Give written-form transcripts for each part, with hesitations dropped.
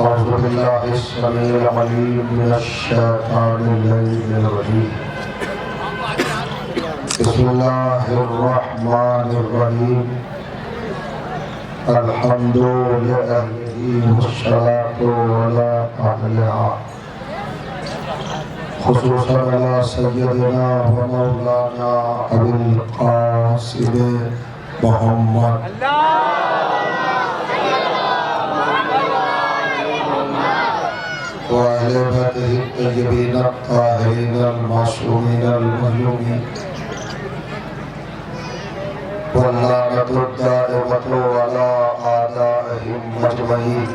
أعوذ بالله السميع العليم من الشيطان اللعين الرجيم. بسم الله الرحمن الرحيم. الحمد لأهله والصلاة على أهلها، خصوصا على سيدنا ومولانا أبي القاسم محمد وأهل بيته الطيبين الطاهرين المعصومين المظلومين، واللعنة الدائمة على أعدائهم أجمعين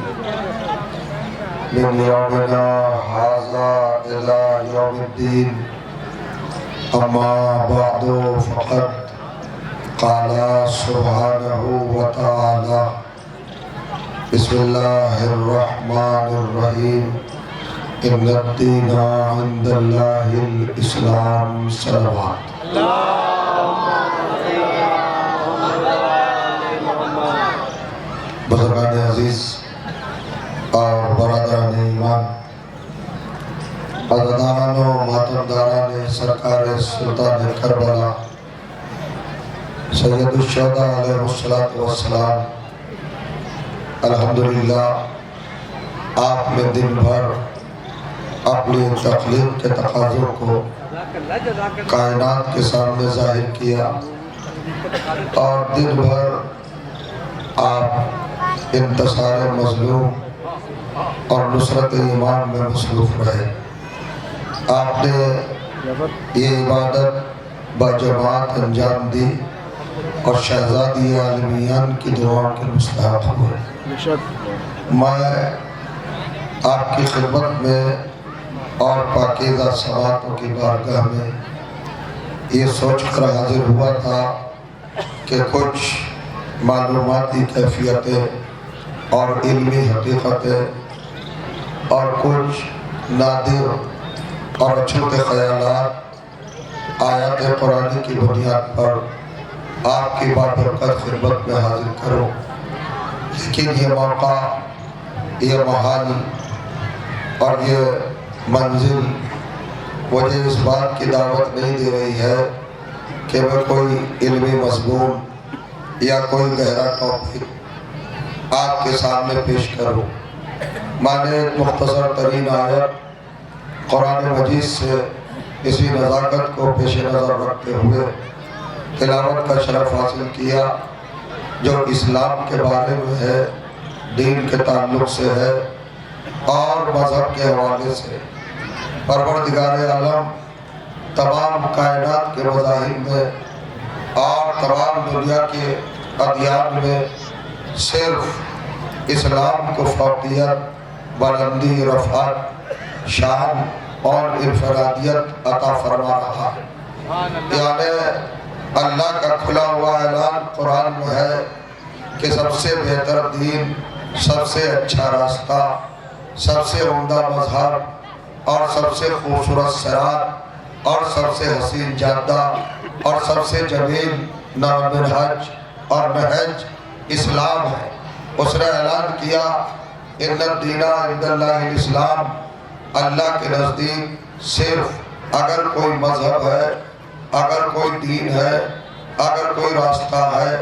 من يومنا هذا إلى يوم الدين. أما بعد، فقد قال سبحانه وتعالى: بسم الله الرحمن الرحيم. إن الدين عند الله الإسلام. صلوات. بزرگان عزیز اور برادران ایمان، عزیزان و ماتمداران سرکار سلطان کربلا سید الشہداء علیہ السلام، الحمدللہ آپ نے دن بھر اپنی تخلیق کے تقاضوں کو کائنات کے سامنے ظاہر کیا، اور دن بھر آپ انتصار مظلوم اور نصرت ایمان میں مصروف رہے۔ آپ نے یہ عبادت باجماعت انجام دی اور شہزادی عالمیان کی دعاؤں کے مستحق ہوئے۔ میں آپ کی خدمت میں اور پاکیزہ سماعتوں کی بارگاہ میں یہ سوچ کر حاضر ہوا تھا کہ کچھ معلوماتی کیفیتیں اور علمی حقیقتیں اور کچھ نادر اور چھوٹے خیالات آیات قرآنی کی بنیاد پر آپ کی بابرکت خدمت میں حاضر کروں، لیکن یہ موقع، یہ محل اور یہ منزل مجھے اس بات کی دعوت نہیں دے رہی ہے کہ میں کوئی علمی مضمون یا کوئی گہرا ٹاپک آپ کے سامنے پیش کروں۔ میں نے ایک مختصر ترین آیت قرآن مجید سے اسی نزاکت کو پیش نظر رکھتے ہوئے تلاوت کا شرف حاصل کیا، جو اسلام کے بارے میں ہے، دین کے تعلق سے ہے اور مذہب کے حوالے سے۔ پروردگار عالم تمام کائنات کے مذاہب میں اور تمام دنیا کے ادیان میں صرف اسلام کو فوقیت، بلندی، رفعت، شان اور انفرادیت عطا فرما رہا ہے۔ یعنی اللہ کا کھلا ہوا اعلان قرآن میں ہے کہ سب سے بہتر دین، سب سے اچھا راستہ، سب سے عمدہ مذہب اور سب سے خوبصورت سرات اور سب سے حسین جادہ اور سب سے جمیل منہج اور نہج اسلام ہے۔ اس نے اعلان کیا ان الدین عند اللہ الاسلام، اللہ کے نزدیک صرف اگر کوئی مذہب ہے، اگر کوئی دین ہے، اگر کوئی راستہ ہے،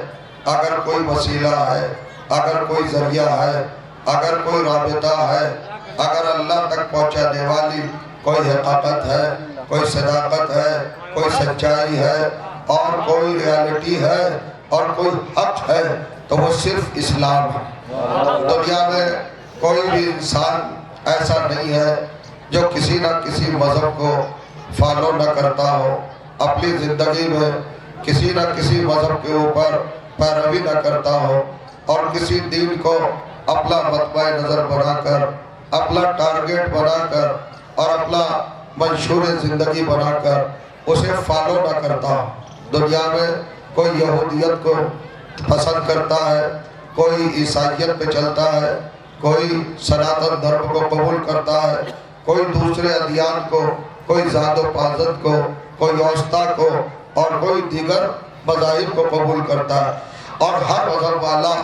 اگر کوئی وسیلہ ہے، اگر کوئی ذریعہ ہے، اگر کوئی رابطہ ہے، اگر اللہ تک پہنچانے والی کوئی حقیقت ہے، کوئی صداقت ہے، کوئی سچائی ہے اور کوئی ریالٹی ہے اور کوئی حق ہے، تو وہ صرف اسلام ہے۔ دنیا میں کوئی بھی انسان ایسا نہیں ہے جو کسی نہ کسی مذہب کو فالو نہ کرتا ہو، اپنی زندگی میں کسی نہ کسی مذہب کے اوپر پیروی نہ کرتا ہو اور کسی دین کو اپنا مطمع نظر بنا کر اپنا ٹارگٹ بنا کر اور اپنا منشور زندگی بنا کر اسے فالو نہ کرتا. دنیا میں کوئی یہودیت کو پسند کرتا ہے، کوئی عیسائیت پہ چلتا ہے، کوئی سناتن دھرم کو قبول کرتا ہے، کوئی دوسرے ادیان کو، کوئی ذات و پازت کو، کوئی اوسطا کو اور کوئی دیگر مذاہب کو قبول کرتا ہے. اور ہر مذہب والا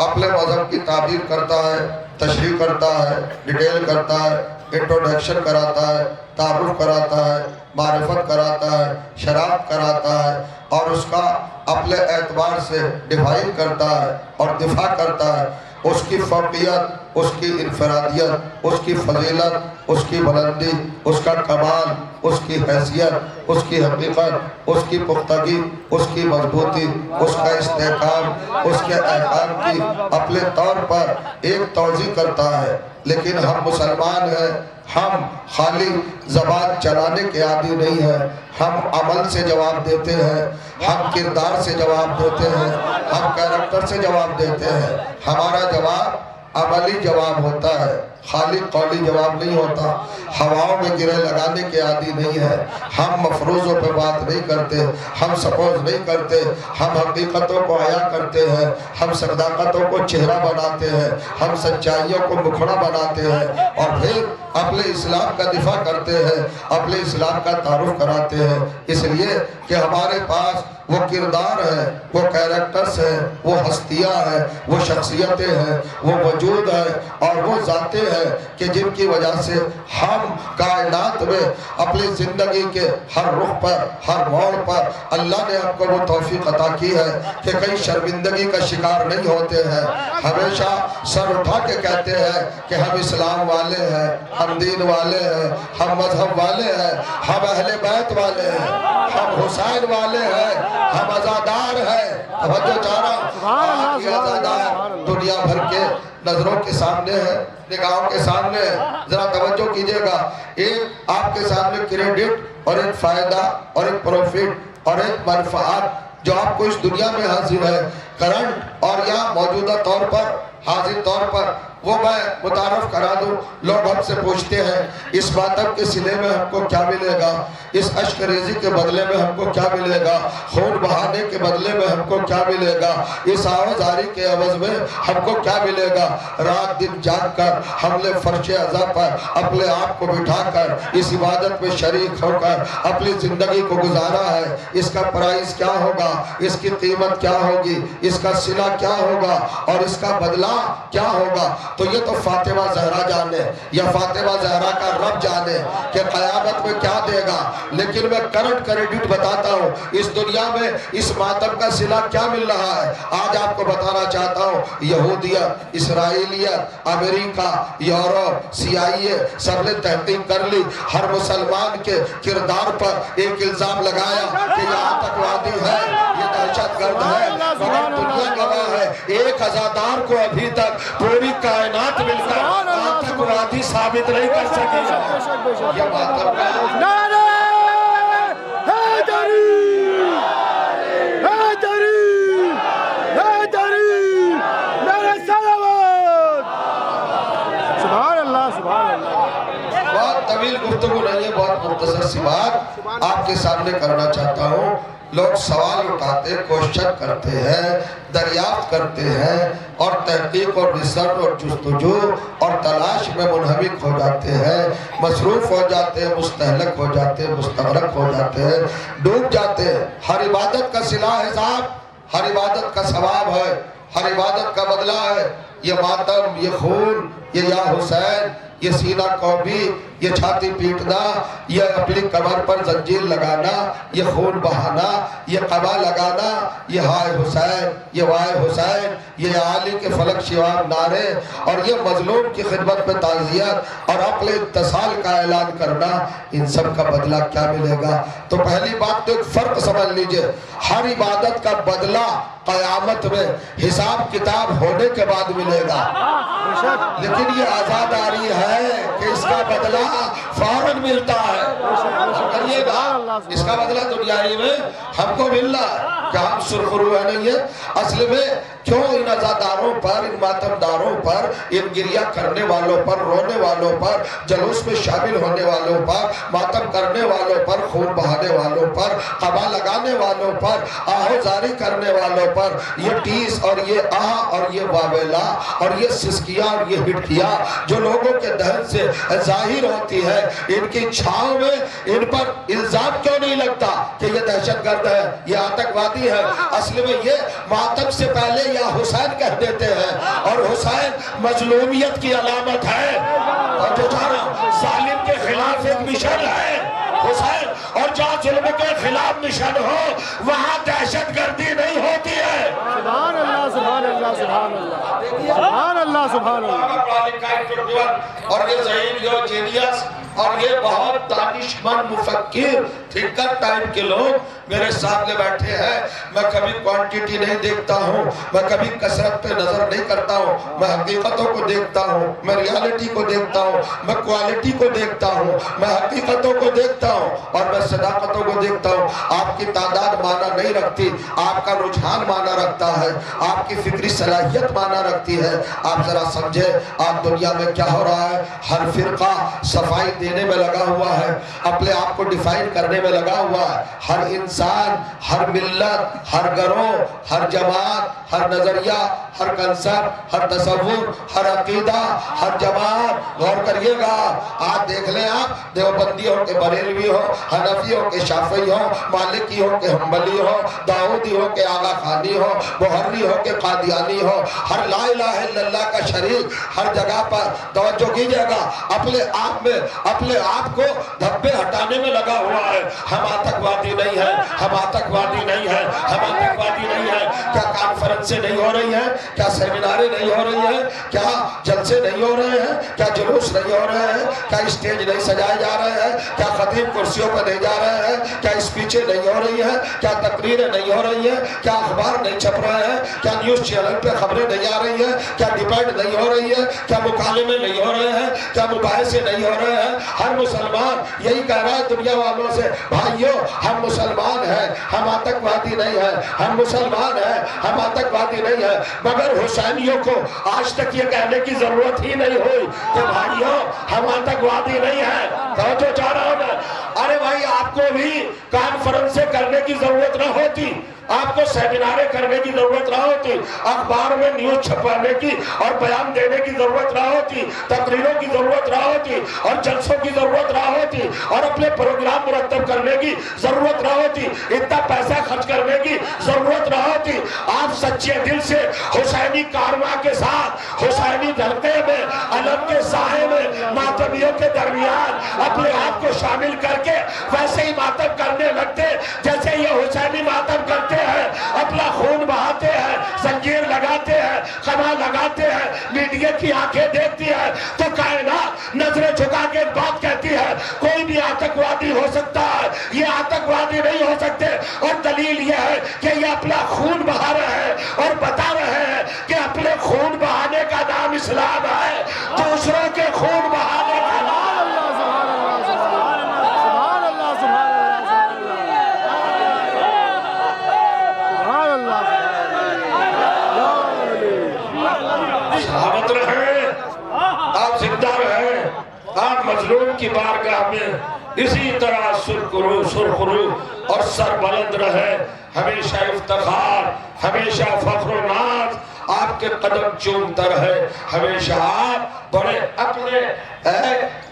اپنے مذہب کی تعبیر کرتا ہے، تشریح کرتا ہے، ڈیٹیل کرتا ہے، انٹروڈکشن کراتا ہے، تعارف کراتا ہے، معرفت کراتا ہے، شناخت کراتا ہے اور اس کا اپنے اعتبار سے ڈیفائن کرتا ہے اور دفاع کرتا ہے. اس کی فوقیت، اس کی انفرادیت، اس کی فضیلت، اس کی بلندی، اس کا کمال، اس کی حیثیت، اس کی حقیقت، اس کی پختگی، اس کی مضبوطی، اس کا استحکام، اس کے احکام کی اپنے طور پر ایک توضیح کرتا ہے. لیکن ہم مسلمان ہیں، ہم خالی زبان چلانے کے عادی نہیں ہیں، ہم عمل سے جواب دیتے ہیں، ہم کردار سے جواب دیتے ہیں، ہم کیریکٹر سے جواب دیتے ہیں. ہمارا جواب عملی جواب ہوتا ہے، خالی قولی جواب نہیں ہوتا. ہواؤں میں گرے لگانے کے عادی نہیں ہے. ہم مفروضوں پہ بات نہیں کرتے، ہم سپوز نہیں کرتے، ہم حقیقتوں کو عیاں کرتے ہیں، ہم صداقتوں کو چہرہ بناتے ہیں، ہم سچائیوں کو مکھڑا بناتے ہیں اور پھر اپنے اسلام کا دفاع کرتے ہیں، اپنے اسلام کا تعارف کراتے ہیں. اس لیے کہ ہمارے پاس وہ کردار ہے، وہ کیریکٹرز ہیں، وہ ہستیاں ہیں، وہ شخصیتیں ہیں، وہ وجود ہے اور وہ ذاتیں ہیں کہ جن کی وجہ سے ہم کائنات میں اپنی زندگی کے ہر رخ پر، ہر موڑ پر اللہ نے ہم کو وہ توفیق عطا کی ہے کہ کئی شرمندگی کا شکار نہیں ہوتے ہیں. ہمیشہ سر اٹھا کے کہتے ہیں کہ ہم اسلام والے ہیں، ہم دین والے ہیں، ہم مذہب والے ہیں، ہم اہل بیت والے ہیں، ہم حسین والے ہیں، ہم عزادار ہیں. توجہ چاہ رہا ہوں، آپ کی عزادار دنیا بھر کے نظروں کے سامنے ہے، نگاہوں کے سامنے ہے. ذرا توجہ کیجئے گا، ایک آپ کے سامنے کریڈٹ اور ایک فائدہ اور ایک پروفٹ اور ایک منفعات جو آپ کو اس دنیا میں حاصل ہے، کرنٹ اور یا موجودہ طور پر، حاضر طور پر، وہ میں متعارف کرا دوں. لوگ ہم سے پوچھتے ہیں اس ماتم کے صلے میں ہم کو کیا ملے گا، اس اشک ریزی کے بدلے میں ہم کو کیا ملے گا، خون بہانے کے بدلے میں ہم کو کیا ملے گا، اس آوازاری کے عوض میں ہم کو کیا ملے گا. رات دن جاگ کر ہم نے فرش عزا پر اپنے آپ کو بٹھا کر اس عبادت میں شریک ہو کر اپنی زندگی کو گزارا ہے. اس کا پرائز کیا ہوگا، اس کی قیمت کیا ہوگی، اس کا صلہ کیا ہوگا اور اس کا بدلہ کیا ہوگا. تو یہ تو فاطمہ زہرا جانے یا فاطمہ زہرا کا رب جانے کہ قیامت میں کیا دے گا. لیکن میں کرنٹ کریڈٹ بتاتا ہوں، اس دنیا میں اس ماتم کا صلہ کیا مل رہا ہے. آج آپ کو بتانا چاہتا ہوں، یہودیت، اسرائیلیت، امریکہ، یورپ، CIA سب نے تحقیق کر لی. ہر مسلمان کے کردار پر ایک الزام لگایا کہ یہ آتنکوادی ہے، یہ دہشت گرد ہے. مگر دنیا گواہ ہے، ایک عزادار کو ابھی تک پوری کائنات مل کر آتنکوادی ثابت نہیں کر سکی. یہ ماتم کا نعرہ حیدری، حیدری، حیدری، نعرہ سلامت. سبحان اللہ، سبحان اللہ. بہت طویل گفتگو نہیں ہے، بہت مختصر سی بات آپ کے سامنے کرنا چاہتا ہوں. لوگ سوال اٹھاتے، کوشچن کرتے ہیں، دریافت کرتے ہیں اور تحقیق اور ریسرچ اور جستجو اور تلاش میں منہمک ہو جاتے ہیں، مصروف ہو جاتے ہیں، مستہلک ہو جاتے ہیں، مستغرق ہو جاتے ہیں، ڈوب جاتے ہیں. ہر عبادت کا صلہ ہے صاحب، ہر عبادت کا ثواب ہے، ہر عبادت کا بدلہ ہے. یہ ماتم، یہ خون، یہ یا حسین، یہ سینہ کوبی، یہ چھاتی پیٹنا، یہ اپنی کمر پر زنجیر لگانا، یہ خون بہانا، یہ قبا لگانا، یہ ہائے حسین، یہ وائے حسین، یہ عالی کے فلک شوار نعرے اور یہ مظلوم کی خدمت میں تعزیت اور عقل اتصال کا اعلان کرنا، ان سب کا بدلہ کیا ملے گا. تو پہلی بات تو ایک فرق سمجھ لیجئے، ہر عبادت کا بدلہ قیامت میں حساب کتاب ہونے کے بعد ملے گا. لیکن یہ عزاداری ہے کہ اس کا بدلہ فوراً ملتا ہے. کریے گا اس کا بدلہ دنیاوی میں ہم کو مل رہا ہے کہ ہم سرخرو ہے نہیں ہے. اصل میں کیوں ان عزاداروں پر، ان ماتمداروں پر، ان گریہ کرنے والوں پر، رونے والوں پر، جلوس میں شامل ہونے والوں پر، ماتم کرنے والوں پر، خون بہانے والوں پر، قبا لگانے والوں پر، آہوزاری کرنے والوں پر یہ ٹیس اور یہ آہ اور یہ واویلا اور یہ سسکیاں اور یہ ہٹکیاں جو لوگوں کے دہن سے ظاہر ہوتی ہے، ان کی چھاؤں میں ان پر الزام کیوں نہیں لگتا کہ یہ دہشت گرد ہے، یہ آتنکوادی ہے؟ اصل میں یہ ماتم سے پہلے یا حسین کہہ دیتے ہیں، اور حسین مظلومیت کی علامت ہے. اور جو جانا ظالم کے خلاف ایک مشن ہے حسین، اور جہاں ظلم کے خلاف مشن ہو وہاں دہشت گردی نہیں ہوتی ہے. سبحان اللہ سبحان اللہ سبحان اللہ سبحان اللہ سبحان اللہ. اور یہ ذہین جو جینیس اور یہ بہت دانشمند مفکر تھنکر ٹائم کے لوگ میرے سامنے بیٹھے ہیں. میں کبھی کوانٹیٹی نہیں دیکھتا ہوں، میں کبھی کثرت پہ نظر نہیں کرتا ہوں، میں حقیقتوں کو دیکھتا ہوں، میں ریالٹی کو دیکھتا ہوں، میں کوالٹی کو دیکھتا ہوں، میں حقیقتوں کو دیکھتا ہوں اور میں صداقتوں کو دیکھتا ہوں. آپ کی تعداد معنی نہیں رکھتی، آپ کا رجحان معنی رکھتا ہے، آپ کی فکری صلاحیت معنی رکھتی ہے. آپ ذرا سمجھے آپ دنیا میں کیا ہو رہا ہے. ہر فرقہ صفائی دینے میں لگا ہوا ہے، اپنے آپ کو ڈیفائن کرنے میں لگا ہوا ہے. ہر انسان، ہر ملت، ہر گروہ، ہر جماعت، ہر نظریہ، ہر کنسپٹ، ہر تصور، ہر عقیدہ، ہر جماعت. غور کریے گا، آج دیکھ لیں آپ دیوبندی ہو کہ بریلوی ہو، حنفی ہو کہ شافعی ہو، مالکی ہو کہ حنبلی ہو، داؤدی ہو کہ آغا خانی ہو، بحری ہو کہ قادیانی ہو، ہر لا الہ الا اللہ کا شریک ہر جگہ پر. توجہ کیجئے گا، اپنے آپ میں اپنے آپ کو دھبے ہٹانے میں لگا ہوا ہے. ہم آتنکوادی نہیں ہیں، ہم آتنکوادی نہیں ہیں، ہم آتنکوادی نہیں ہیں. کیا کانفرنسیں نہیں ہو رہی ہیں؟ کیا سیمیناریں نہیں ہو رہی ہیں؟ کیا جلسے نہیں ہو رہے ہیں؟ کیا جلوس نہیں ہو رہے ہیں؟ کیا اسٹیج نہیں سجائے جا رہے ہیں؟ کیا خطیب کرسیوں پر نہیں جا رہے ہیں؟ کیا اسپیچیں نہیں ہو رہی ہیں؟ کیا تقریریں نہیں ہو رہی ہیں؟ کیا اخبار نہیں چھپ رہے ہیں؟ کیا نیوز چینل پہ خبریں نہیں آ رہی ہیں؟ کیا ڈیبیٹ نہیں ہو رہی ہے؟ کیا مکالمے نہیں ہو رہے ہیں؟ کیا مباحثے نہیں ہو رہے ہیں؟ ہر مسلمان یہی کہہ رہا ہے دنیا والوں سے، بھائیو ہم مسلمان ہیں، ہم آتنکوادی نہیں ہیں، ہم مسلمان ہیں، ہم آتنکوادی نہیں ہیں. مگر حسینیوں کو آج تک یہ کہنے کی ضرورت ہی نہیں ہوئی کہ بھائیو ہم آتنکوادی نہیں ہیں. توجہ چاہ رہا ہوں میں. ارے بھائی آپ کو بھی کانفرنسیں کرنے کی ضرورت نہ ہوتی، آپ کو سیمیناریں کرنے کی ضرورت نہ ہوتی، اخبار میں نیوز چھپانے کی اور بیان دینے کی ضرورت نہ ہوتی، تقریروں کی ضرورت نہ ہوتی اور جلسوں کی ضرورت نہ ہوتی اور اپنے پروگرام مرتب کرنے کی ضرورت نہ ہوتی، اتنا پیسہ خرچ کرنے کی ضرورت نہ ہوتی. آپ سچے دل سے حسینی کارواں کے ساتھ، حسینی دھرتے میں، علم کے سائے میں، ماتمیوں کے درمیان اپنے آپ کو شامل کر کے ویسے ہی ماتم کرنے لگتے جیسے یہ حسینی ماتم کرتے ہیں. اپنا خون بہاتے ہیں، زنجیر لگاتے ہیں، خما لگاتے ہیں، میڈیا کی آنکھیں دیکھتی ہے تو کائنات نظریں جھکا کے بات کہتی ہے کوئی بھی آتنکوادی ہو سکتا ہے، یہ آتنکوادی نہیں ہو سکتے. اور دلیل یہ ہے کہ یہ اپنا خون بہا رہے ہیں اور بتا رہے ہیں کہ اپنے خون بہانے کا نام اسلام ہے، دوسروں کے خون بہانے کا نام سلامت رہیں، آپ زندہ رہیں، آپ مظلوم کی بارگاہ میں اسی طرح سرخرو اور سر بلند رہے. ہمیشہ افتخار، ہمیشہ فخر و ناز آپ کے قدم چومتا رہے. ہمیشہ آپ بڑے اپنے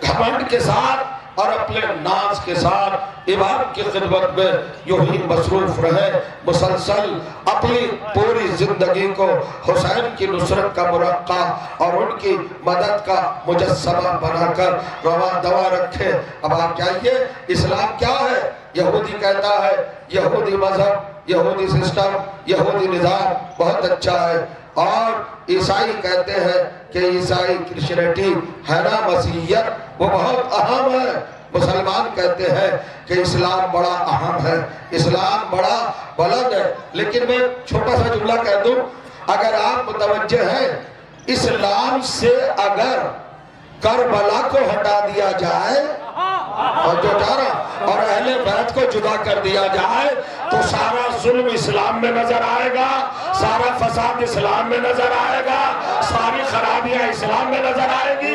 گھمنڈ کے ساتھ اور اپنے ناز کے ساتھ امام کی خدمت میں یوں ہی مصروف رہے. مسلسل اپنی پوری زندگی کو حسین کی نصرت کا مرقع اور ان کی مدد کا مجسمہ بنا کر رواں دوا رکھے. اب آپ چاہیے اسلام کیا ہے؟ یہودی کہتا ہے یہودی مذہب، یہودی سسٹم، یہودی نظام بہت اچھا ہے، اور عیسائی کہتے ہیں کہ عیسائی کرسچینٹی ہے نا، مسیحیت وہ بہت اہم ہے. مسلمان کہتے ہیں کہ اسلام بڑا اہم ہے، اسلام بڑا بلند ہے. لیکن میں چھوٹا سا جملہ کہہ دوں، اگر آپ متوجہ ہیں اسلام سے اگر کربلا کو ہٹا دیا جائے اور جو چارہ اور اہل بیت کو جدا کر دیا جائے تو سارا ظلم اسلام میں نظر آئے گا، سارا فساد اسلام میں نظر آئے گا، ساری خرابیاں اسلام میں نظر آئے گی۔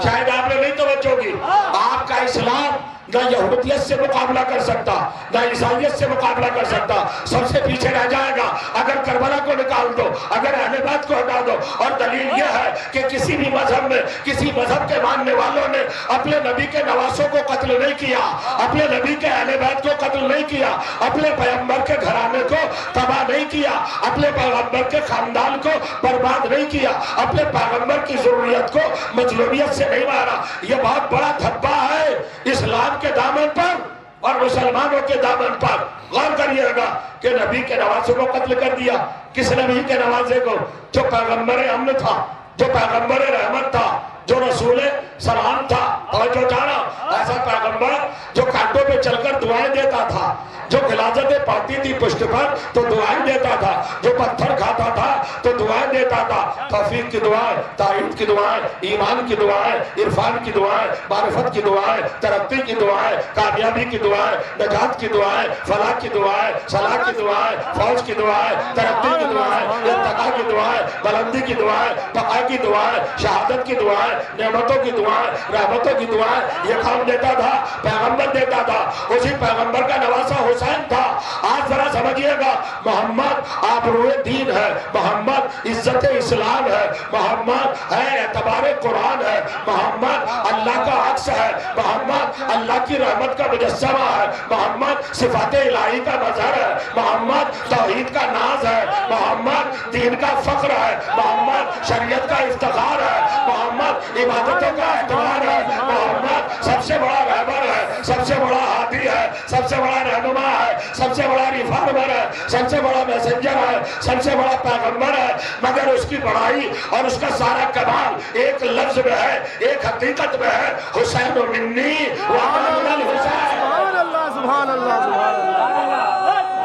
شاید آپ نے نہیں توجہ کی، آپ کا اسلام نہ یہودیت سے مقابلہ کر سکتا، نہ عیسائیت سے مقابلہ کر سکتا، سب سے پیچھے رہ جائے گا اگر کربلا کو نکال دو، اگر اہل بیت کو ہٹا دو۔ اور دلیل یہ ہے کہ کسی بھی مذہب میں کسی مذہب کے ماننے والوں نے اپنے نبی کے نواسوں کو قتل نہیں کیا، اپنے نبی کے اہل بیت کو قتل نہیں کیا، اپنے پیغمبر کے گھرانے کو تباہ نہیں کیا، اپنے پیغمبر کے خاندان کو برباد نہیں کیا، اپنے پیغمبر کی ضروریت کو مظلومیت سے نہیں مارا۔ یہ بہت بڑا دھبا ہے اسلام کے دامن پر اور مسلمانوں کے دامن پر۔ غور کریے گا کہ نبی کے نواسے کو قتل کر دیا۔ کس نبی کے نواسے کو؟ جو پیغمبر امن تھا، جو پیغمبر رحمت تھا، جو رسول سلام تھا۔ اور جو جانا ایسا پیغمبر جو کانٹوں پہ چل کر دعائیں دیتا تھا، جو غلاظتیں پڑتی تھی پشت پر تو دعائیں دیتا تھا، جو پتھر کھاتا تھا تو دعائیں دیتا تھا۔ توفیق کی دعائیں، تائید کی دعائیں، ایمان کی دعائیں، عرفان کی دعائیں، معرفت کی دعائیں، ترقی کی دعائیں، کامیابی کی دعائیں، نجات کی دعائیں، فلاح کی دعائیں، صلاح کی دعائیں، فوج کی دعائیں، ترقی کی دعائیں، ارتقاء کی دعائیں، بلندی کی دعائیں، بقا کی دعائیں، شہادت کی دعائیں، نعمتوں کی دعائیں، رحمتوں کی دعائیں۔ یہ کام دیتا تھا، پیغمبر دیتا تھا۔ اسی پیغمبر کا نواسا حسین تھا۔ آج ذرا سمجھئے گا، محمد آبروئے دین ہے، محمد عزت اسلام ہے، محمد ہے اعتبار قرآن ہے، محمد اللہ کا عکس ہے، محمد اللہ کی رحمت کا مجسمہ ہے، محمد صفات الہی کا مظہر ہے، محمد توحید کا ناز ہے، محمد دین کا فخر ہے، محمد شریعت کا افتخار ہے، محمد عبادتوں کا اعتبار ہے، محمد سب سے بڑا رہبر ہے، سب سے بڑا ہادی ہے، سب سے بڑا رہنما ہے، سب سے بڑا ریفارمر ہے، سب سے بڑا میسنجر ہے، سب سے بڑا پیغمبر ہے۔ مگر اس کی بڑائی اور اس کا سارا کمال ایک لفظ میں ہے، ایک حقیقت میں ہے، حسین منی وأنا من الحسین۔ سبحان اللہ، سبحان اللہ، سبحان اللہ،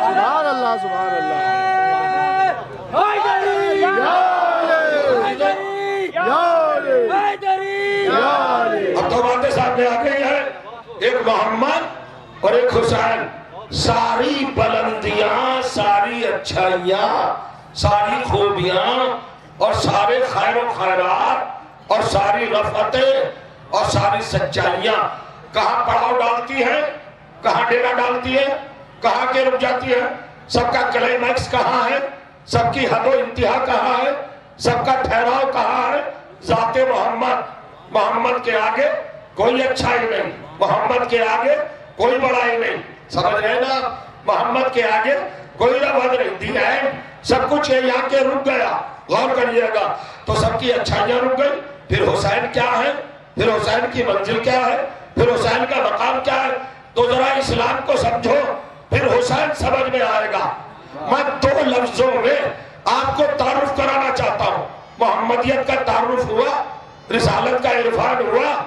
سبحان اللہ، سبحان اللہ۔ اب تو باتیں سامنے آ گئی ہیں، ایک محمد اور ایک حسین۔ ساری بلندیاں، ساری اچھائیاں، ساری خوبیاں اور سارے خیر و خیرات اور ساری رفعتیں اور ساری سچائیاں کہاں پڑاؤ ڈالتی ہیں، کہاں ڈیرا ڈالتی ہے، کہاں کے رک جاتی ہے؟ سب کا کلائمیکس کہاں ہے؟ سب کی حد و انتہا کہاں ہے؟ سب کا ٹھہراؤ کہاں ہے؟ ذات محمد۔ محمد کے آگے کوئی اچھائی نہیں، محمد کے آگے کوئی بڑائی نہیں۔ سمجھ رہے نا؟ محمد کے آگے کوئی ربط نہیں، دی ہے سب کچھ یہاں کے رک گیا۔ غور کریے گا تو سب کی اچھائیاں رک گئی۔ پھر حسین کیا ہے؟ پھر حسین کی منزل کیا ہے؟ پھر حسین کا مقام کیا ہے؟ تو ذرا اسلام کو سمجھو، پھر حسین سمجھ میں آئے گا۔ میں دو لفظوں میں آپ کو تعارف کرانا چاہتا ہوں۔ محمدیت کا تعارف ہوا، رسالت کا عرفان ہوا،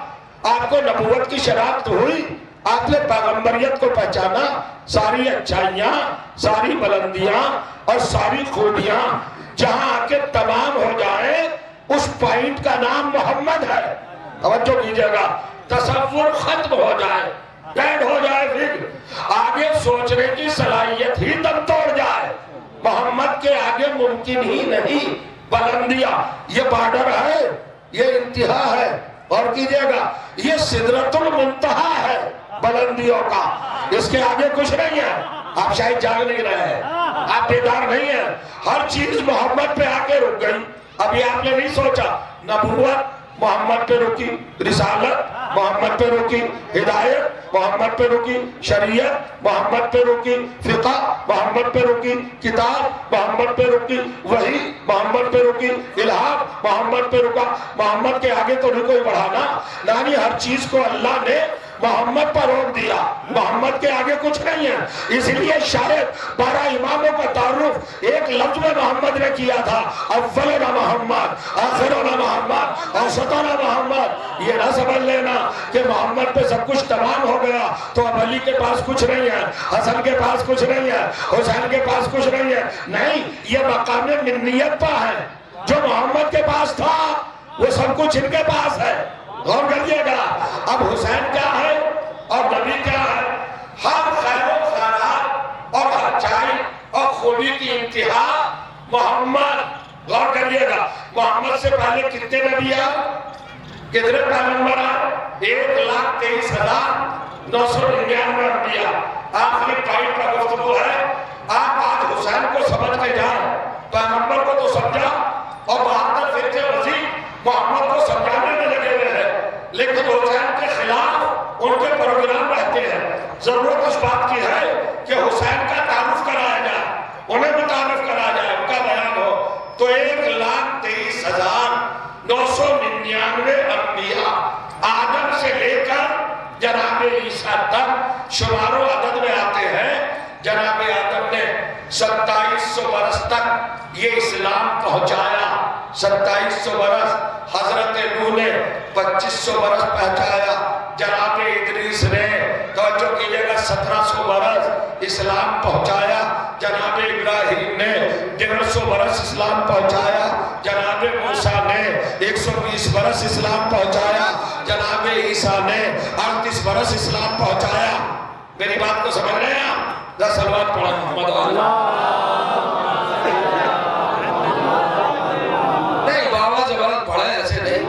آپ کو نبوت کی شناخت ہوئی، آپ نے پیغمبریت کو پہچانا۔ ساری اچھائیاں، ساری بلندیاں اور ساری خوبیاں جہاں آ کے تمام ہو جائیں، اس پوائنٹ کا نام محمد ہے۔ توجہ کیجئے گا، تصور ختم ہو جائے، ڈیڈ ہو جائے، پھر آگے سوچنے کی صلاحیت ہی دم توڑ جائے۔ محمد کے آگے ممکن ہی نہیں۔ بلندیاں، یہ بارڈر ہے، یہ انتہا ہے۔ اور کیجئے گا، یہ سدرۃ المنتہا ہے بلندیوں کا، اس کے آگے کچھ نہیں ہے۔ آپ شاید جاگ نہیں رہے ہیں، آپ بیدار نہیں ہیں۔ ہر چیز محمد پہ آ کے رک گئی۔ ابھی آپ نے نہیں سوچا، نبوت محمد پہ رکی، رسالت محمد پہ رکی، ہدایت محمد پہ رکی، شریعت محمد پہ رکی، فقہ محمد پہ رکی، کتاب محمد پہ رکی، وحی محمد پہ رکی، الہام محمد پہ رکا۔ محمد کے آگے تو نہیں کوئی بڑھانا، یعنی ہر چیز کو اللہ نے محمد پر روک دیا۔ محمد کے آگے کچھ نہیں ہے۔ اس لیے شاید 12 اماموں کا تعارف ایک لفظ میں محمد نے کیا تھا، اولنا محمد، آخرنا محمد، اوسطنا محمد۔ یہ نہ سمجھ لینا کہ محمد پہ سب کچھ تمام ہو گیا تو اب علی کے پاس کچھ نہیں ہے، حسن کے پاس کچھ نہیں ہے، حسین کے پاس کچھ نہیں ہے۔ نہیں، یہ مقام منیت پہ ہے۔ جو محمد کے پاس تھا وہ سب کچھ ان کے پاس ہے۔ غور کریے گا اب حسین کیا ہے اور نبی کیا ہے؟ ہر خیر و خیرات اور اچائی اور خوبی کی انتہا محمد۔ غور کریے گا محمد سے پہلے کتنے نبی آئے، کتنے پیغمبر آئے؟ 1,23,999 انبیاء۔ آخری پوائنٹ پر گفتگو ہے، آپ آج حسین کو سمجھ کے جائیں، پیغمبر کو تو سمجھا اور بہادر فرقے وزیر محمد کو سمجھانے میں لگے ہوئے ہیں، لیکن حسین کے خلاف ان کے پروگرام رہتے ہیں۔ ضرورت اس بات کی ہے کہ حسین کا تعارف کرایا جائے، انہیں متعارف کرایا جائے، ان کا بیان ہو۔ تو 1,23,999 انبیاء آدم سے لے کر جناب عیسیٰ تک شمار و عدد میں آتے ہیں۔ جناب آدم نے 2700 برس تک یہ اسلام پہنچایا، 2700 برس۔ حضرت نوح نے 2500 برس پہنچایا، جناب ادریس نے توجہ کیجئے گا 1700 برس اسلام پہنچایا، جناب ابراہیم نے 150 برس اسلام پہنچایا، جناب موسیٰ نے 120 برس اسلام پہنچایا، جناب عیسیٰ نے 38 برس اسلام پہنچایا۔ میری بات کو سمجھ رہے ہیں آپ؟ صلوات پڑھا محمد نہیں بابا زبانت پڑھا ہے ایسے نہیں۔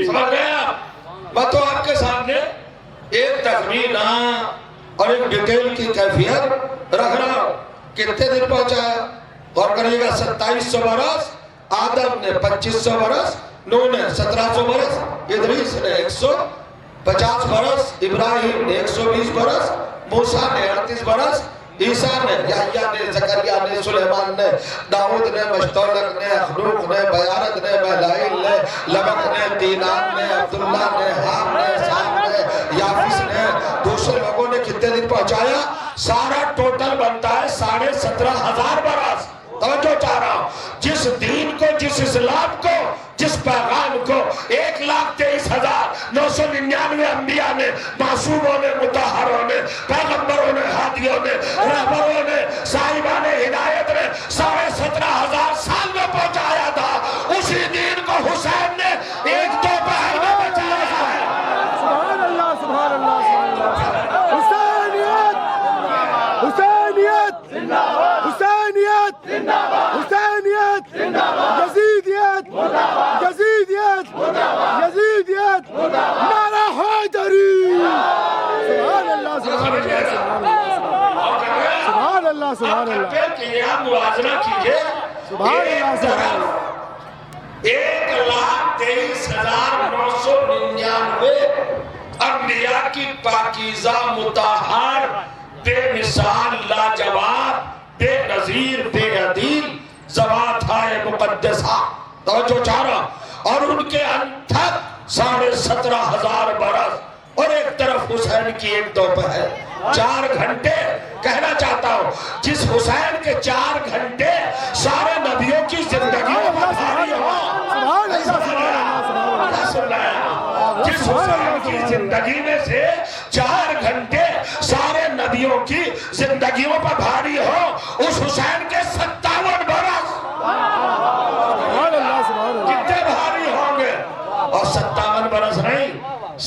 سمجھ رہے ہیں آپ؟ میں تو آپ کے سامنے ایک تخمینہ اور ایک ڈیٹیل کی کیفیت رکھ رہا ہوں۔ کتنے دن پہنچایا؟ غور کریے گا 2700 برس، آدم نے 2500 برس، نوح نے 1700 برس، ادریس نے 150 برس، ابراہیم نے 120 برس، موسیٰ نے 38 برس، عیسیٰ نے، یحییٰ نے، زکریا نے، سلیمان نے، داؤد نے، مشتولق نے، اخنوق نے، بیارت نے، میلائیل نے، لبق نے، دینان نے، عبداللہ نے، حام نے، سام نے، یافس نے، دوسرے لوگوں نے کتنے دن پہنچایا؟ سارا ٹوٹل بنتا ہے 17,500 برس۔ توجہ چاہ رہا ہوں، جس دین کو، جس اسلام کو، جس پیغام کو 1,23,999 انبیاء نے، معصوموں نے، مطہروں نے، پیغمبروں نے، ہادیوں نے، رہبروں نے، صاحبان ہدایت نے 17,500 سال میں پہنچایا تھا، اسی دین کو حسین نے ایک دو پہر میں بچایا ہے۔ سبحان اللہ، سبحان اللہ، سبحان اللہ۔ حسینیت، حسینیت، حسینیت، حسینیت، یزیدیت، یزیدیت، یزیدیت، نعرہ حیدری۔ سبحان اللہ، سبحان اللہ، سبحان اللہ، سبحان اللہ، کہ آپ موازنہ کیجئے، سبحان اللہ، سبحان اللہ۔ 1,23,999 انبیاء کی پاکیزہ مطہر بے مثال لاجواب بے نظیر بے عدیل ذوات ہے مقدسہ۔ توجہ چاہ رہا، اور ان کے انتھک 17,500 برس، اور ایک طرف حسین کی ایک دوپہر 4 گھنٹے۔ کہنا چاہتا ہوں جس حسین کے 4 گھنٹے سارے نبیوں کی زندگیوں پر بھاری ہوں، جس حسین کی زندگی میں سے 4 گھنٹے سارے نبیوں کی زندگیوں پر بھاری ہو، اس حسین کے 57 برس کتنے بھاری ہوں گے؟ اور 57 برس نہیں،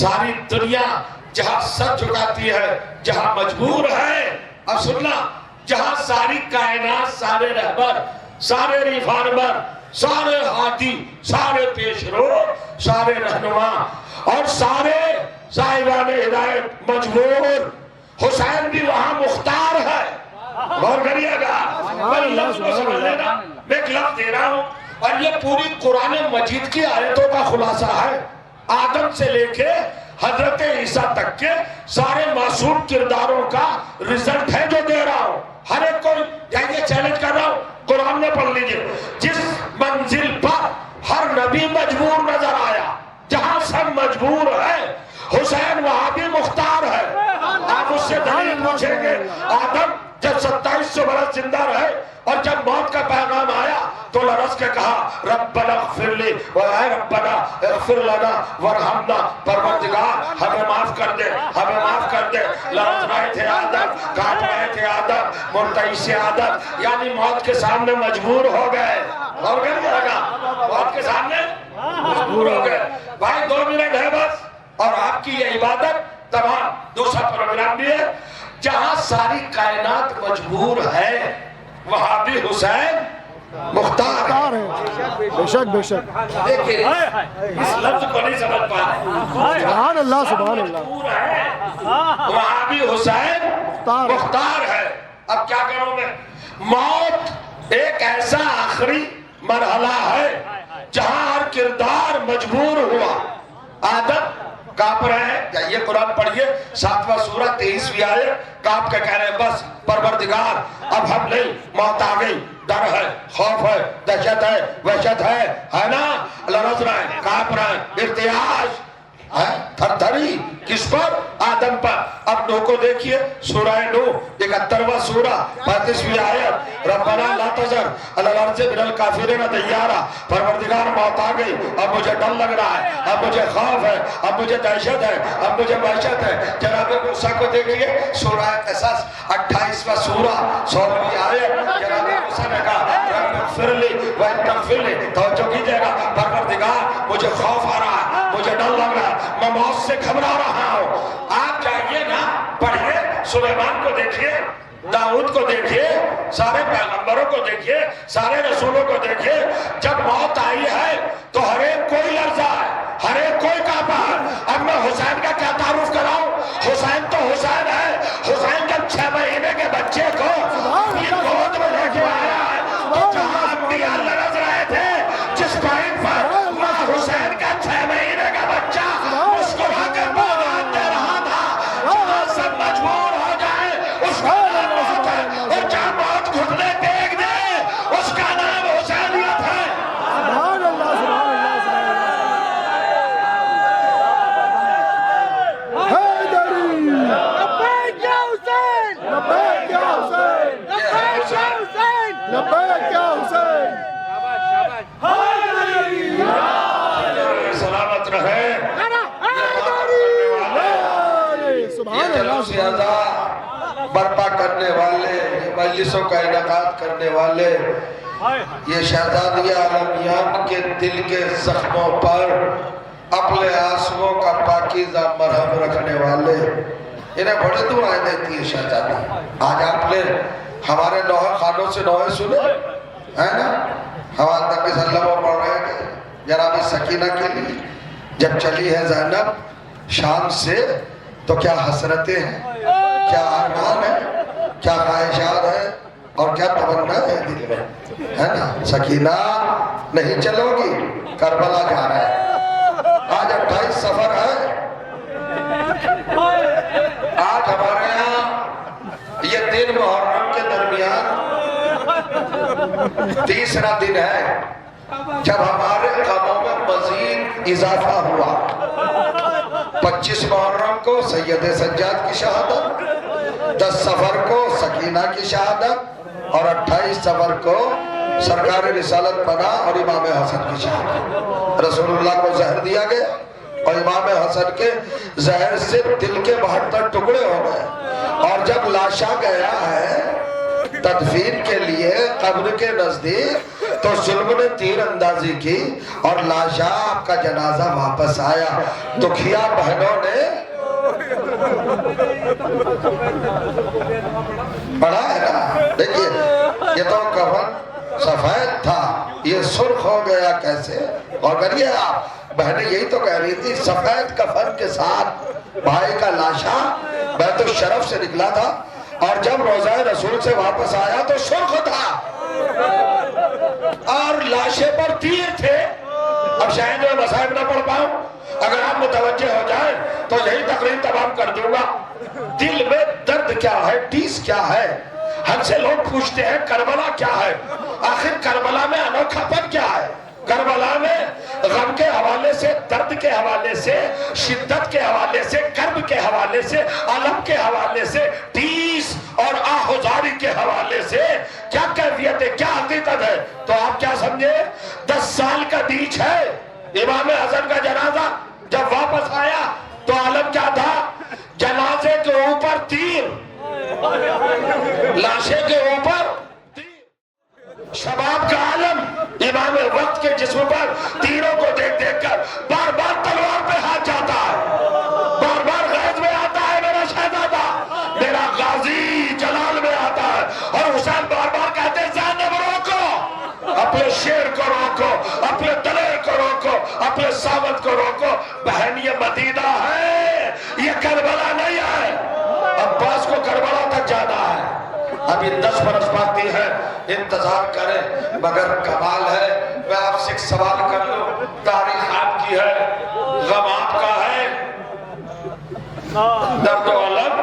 ساری دنیا جہاں سر جھکاتی ہے، جہاں مجبور ہے، اب سننا، جہاں ساری کائنات، سارے رہبر، سارے ریفارمر، سارے ہادی، سارے پیشرو، سارے رہنما اور سارے صاحبان ہدایت مجبور، حسین بھی وہاں مختار ہے۔ غور کریے گا، میں لفظ کو سمجھ لینا، میں ایک لفظ دے رہا ہوں اور یہ پوری قرآن مجید کی آیتوں کا خلاصہ ہے، آدم سے لے کے حضرت عیسیٰ تک کے سارے معصوم کرداروں کا رزلٹ ہے جو دے رہا ہوں۔ ہر ایک کو یہ چیلنج کر رہا ہوں، قرآن میں پڑھ لیجئے، جس منزل پر ہر نبی مجبور نظر آیا، جہاں سب مجبور ہے، حسین وہاں بھی مختار ہے۔ آپ اس سے دلیل پوچھیں گے، آدم جب 2700 برس زندہ رہے اور جب موت کا پیغام آیا تو لرز کے کہا ربنا اغفر لی، اے ربنا اغفر لنا ورحمنا، پروردگار ہمیں معاف کر دے، ہمیں معاف کر دے۔ لرز رہے تھے آدم، کانپ رہے تھے آدم، مرتعی سے آدم، یعنی موت کے سامنے مجبور ہو گئے، اور کیا نہیں لگا؟ موت کے سامنے مجبور ہو گئے۔ بھائی 2 منٹ ہے بس، اور آپ کی یہ عبادت تمام۔ دوسرا پروگرام بھی ہے، جہاں ساری کائنات مجبور ہے وہاں بھی حسین مختار ہے۔ بے شک بے شک، دیکھیں اس لفظ کو نہیں سمجھ پا رہے، سبحان اللہ سبحان اللہ، مجبور ہے وہاں بھی حسین مختار ہے۔ اب کیا کروں میں؟ موت ایک ایسا آخری مرحلہ ہے جہاں ہر کردار مجبور ہوا۔ آدم کانپ رہے ہیں، یہ قرآن پڑھیے 7واں سورہ 23ویں آیت، کانپ کے کہہ رہے ہیں بس پروردگار اب ہم نہیں، موت آ گئی، ڈر ہے، خوف ہے، دہشت ہے، وحشت ہے نا؟ لرز رہے ہیں، کانپ رہے ہیں، ارتعاش تھر تھری، کس پر؟ آدم پر۔ اب نوح کو دیکھیے، سورہ نوح 71واں سورہ 35ویں آیت، ربنا لا تذر علی الارض من الکافرین دیارا، پروردگار موت آ گئی، اب مجھے ڈر لگ رہا ہے، اب مجھے خوف ہے، اب مجھے دہشت ہے، اب مجھے وحشت ہے۔ جناب موسیٰ کو دیکھیے، سورہ قصص 28واں سورہ 100ویں آیت، جناب موسیٰ نے کہا رب اغفر لی وان تغفر لی، توجہ کیجئے گا، پروردگار مجھے خوف آ رہا ہے، مجھے ڈر لگ رہا ہے، میں موت سے گھبرا رہا ہوں۔ آپ جائیے نا، پڑھیے، سلیمان کو دیکھیے، داؤد کو دیکھیے، سارے پیغمبروں کو دیکھیے، سارے رسولوں کو دیکھیے، جب موت آئی ہے تو ہر ایک کوئی لرزا ہے، ہر ایک کوئی کانپا ہے۔ اب میں حسین کا کیا تعارف کراؤں؟ حسین تو حسین ہے۔ حسین جب 6 مہینے کے بچے کو اپنی گود میں لے کے آیا ہے تو جہاں انبیاء لرز رہے تھے، جس پوائنٹ پر ماں حسین کا 6 مہینے کا بچہ مسکرا کر بولان دے رہا تھا، جہاں سب مجبور ہو جائے اس کا نام موت ہے، اور جہاں موت گھٹنے ٹیک دے اس کا نام حسینیت ہے۔ سبحان اللہ سبحان اللہ سبحان اللہ، حیدری لبیک یا حسین، لبیک یا حسین، لبیک یا حسین، لبیک یا حسین، سلامت رہے سبحان یہ اللہ جلوس ازا برپا کرنے والے، یہ مجلسوں کا انعقاد کرنے والے، یہ شہزادیہ عالمیان کے دل کے زخموں پر اپنے آنسوؤں کا پاکیزہ مرہم رکھنے والے، انہیں بڑے دعائیں دیتی ہے شہزادی۔ آج آپ نے ہمارے نوحہ خانوں سے نوحے سنے ہے نا؟ ہم نبی صلی اللہ علیہ وسلم پڑھ رہے ہیں جناب سکینہ کے لیے جب چلی ہے زینب شام سے، تو کیا حسرتیں ہیں، کیا آرمان ہے، کیا خواہشات ہیں، اور کیا تمنا ہے دل میں، ہے نا؟ سکینہ نہیں چلو گی، کربلا جا رہا ہے۔ آج 28 سفر ہے، آج ہمارے یہاں یہ دن محرم کے درمیان تیسرا دن ہے جب ہمارے غموں میں مزید اضافہ ہوا۔ 25 محرم کو سید سجاد کی شہادت، 10 صفر کو سکینہ کی شہادت، اور 28 صفر کو سرکار رسالت پناہ اور امام حسن کی شہادت۔ رسول اللہ کو زہر دیا گیا اور امام حسن کے زہر سے دل کے 72 ٹکڑے ہو گئے، اور جب لاشا گیا ہے تدفین کے لیے قبر کے نزدیک تو ظلم نے تیر اندازی کی اور لاشا آپ کا جنازہ واپس آیا۔ دکھیا بہنوں نے پڑھا ہے نا، دیکھیے یہ تو کفن سفید تھا، یہ سرخ ہو گیا کیسے؟ اور کریے آپ بہنیں یہی تو کہہ رہی تھی، سفید کفن کے ساتھ بھائی کا لاشا بیت الشرف سے نکلا تھا، اور جب روضہ رسول سے واپس آیا تو سرخ تھا اور لاشے پر تیر تھے۔ اب شاید میں مسائل نہ پڑھ پاؤں، اگر آپ متوجہ ہو جائیں تو یہی تقریر تمام کر دوں گا۔ دل میں درد کیا ہے، ٹیس کیا ہے؟ ہم سے لوگ پوچھتے ہیں کربلا کیا ہے؟ آخر کربلا میں انوکھا پن کیا ہے؟ کربلا میں غم کے حوالے سے، درد کے حوالے سے، شدت کے حوالے سے، کرب کے حوالے سے، علم کے حوالے سے ٹیس اور آہوزاری کے حوالے سے کیا کیفیت ہے، کیا حقیقت ہے، تو آپ کیا سمجھے؟ 10 سال کا بیچ ہے۔ امام حسن کا جنازہ جب واپس آیا تو عالم کیا تھا؟ جنازے کے اوپر تیر، لاشے کے اوپر تیر۔ شباب کا عالم امام وقت کے جسم پر تیروں کو دیکھ دیکھ کر بار بار تلوار پہ ہاتھ جاتا ہے، بار بار غیظ میں آتا ہے میرا شہزادہ، میرا غازی جلال میں آتا ہے، اور حسین بار بار کہتے ہیں زینب روکو، اپنے شیر کو روکو، اپنے دلیر کو روکو، اپنے ساوت کو روکو، بہن یہ مدینہ ہے، یہ کربلا نہیں ہے، عباس کو کربلا تک جانا ہے۔ ابھی 10 برس باقی ہے، انتظار کریں، مگر کمال ہے۔ میں آپ سے ایک سوال کر لوں، تاریخ آپ کی ہے، غم آپ کا ہے، درد و علم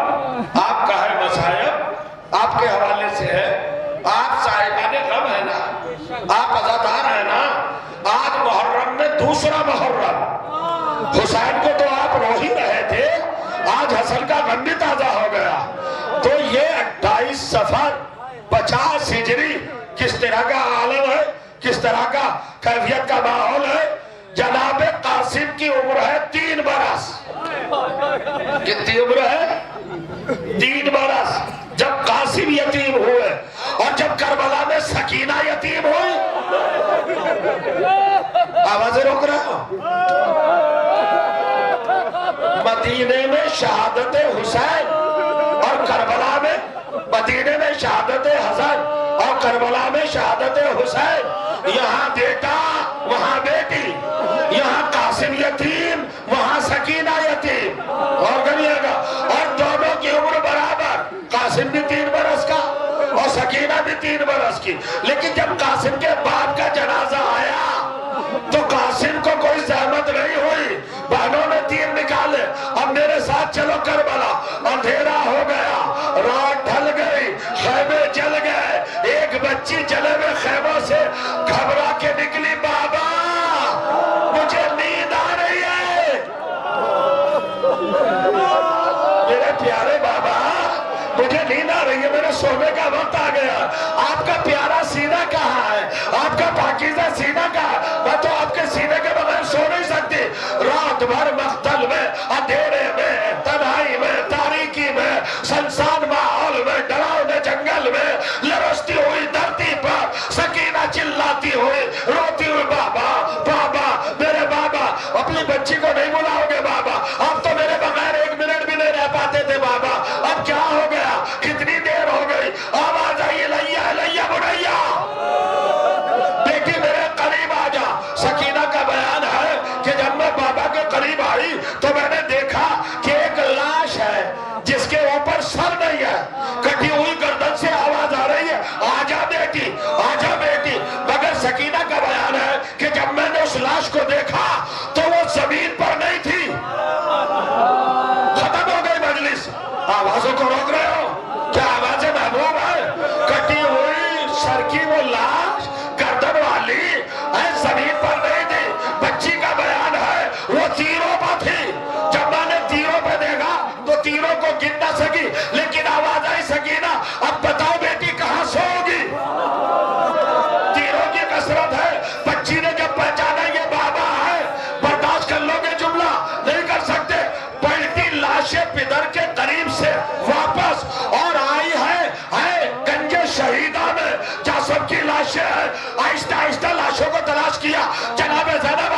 آپ کا ہے، مصائب آپ کے حوالے سے ہے، آپ صاحبان غم ہے نا، آپ عزادار ہیں نا۔ آج محرم میں دوسرا محرم، حسین کو تو آپ رو ہی رہے تھے، آج حسن کا غم بھی تازہ ہو گیا، تو یہ 28 صفر 50 ہجری کس طرح کا عالم ہے، کس طرح کا کیفیت کا ماحول ہے۔ جناب قاسم کی عمر ہے 3 برس، کتنی عمر ہے؟ 3 برس۔ جب قاسم یتیم ہوئے اور جب کربلا میں سکینہ یتیم ہوئی، آوازیں روک رہا ہوں، مدینے میں شہادت حسین اور کربلا میں، مدینے میں شہادت حسن اور کربلا میں شہادت حسین، یہاں بیٹا وہاں بیٹی، یہاں قاسم یتیم وہاں سکینہ یتیم، اور کریے گا، اور دونوں کی عمر برابر، قاسم بھی 3 برس کا اور سکینہ بھی 3 برس کی۔ لیکن جب قاسم کے باپ کا جنازہ آیا تو قاسم کو کوئی زحمت نہیں ہوئی، بہنوں نے تیر نکالے، اب میرے ساتھ چلو کربلا، اندھیرا ہو گیا، رات ڈھل گئی، خیمے جل گئے، ایک بچی جلے ہوئے خیموں سے گھبرا کے نکلی، بابا مجھے نیند آ رہی ہے، میرے پیارے بابا مجھے نیند آ رہی ہے، میرے سونے کا وقت آ گیا۔ آپ کا پیارا سینہ کہاں ہے؟ آپ کا پاکیزہ سینہ کہاں ہے؟ میں تو آپ کے سینے کے بغیر سو نہیں سکتی۔ رات بھر مختل میں، اندھیرے میں، تنہائی میں، تاریکی میں، سنسان ماحول میں، ڈراؤنے جنگل میں، لرزتی ہوئی دھرتی پر سکینہ چلاتی ہوئی، روتی ہوئی، بابا بابا میرے بابا، اپنی بچی کو نہیں بلاؤ گے بابا؟ اب تو میرے بغیر 1 منٹ بھی نہیں رہ پاتے تھے بابا، اب کیا ہو گیا؟ کتنی دیر ہو گئی؟ آواز آئی، لیا لیا بڑھیا، بیٹی میرے قریب آ جا۔ سکینہ کا بیان ہے کہ جب میں بابا کے قریب آئی تو میں نے دیکھا کہ ایک لاش ہے جس کے اوپر سر نہیں ہے، کٹی ہوئی گردن سے آواز آ رہی ہے، آجا بیٹی، آجا بیٹی، مگر سکینہ کا بیان ہے کہ جب میں نے اس لاش کو دیکھا تو وہ زمین پر نہیں تھی۔ ختم ہو گئی مجلس، آوازوں کو روک رہے ہو؟ کیا آوازیں محبوب ہے؟ کٹی ہوئی سر کی وہ لاش، گردن والی، زمین پر نہیں تھی۔ بچی کا بیان ہے وہ تیروں پر تھی، جب میں نے تیروں پہ دیکھا تو تیروں کو گن نہ سکی، لیکن آواز آئی، سکینہ اب بتاؤ بیٹی کہاں سوگی؟ تیروں کی کثرت ہے۔ بچی نے جب پہچانا یہ بابا ہے، برداشت کر لو گے جملہ نہیں کر سکتے، پلٹی لاشیں پدر کے قریب سے واپس، اور آئی ہے گنج شہیدہ میں جہاں سب کی لاشیں ہیں، آہستہ آہستہ لاشوں کو تلاش کیا، جناب زینب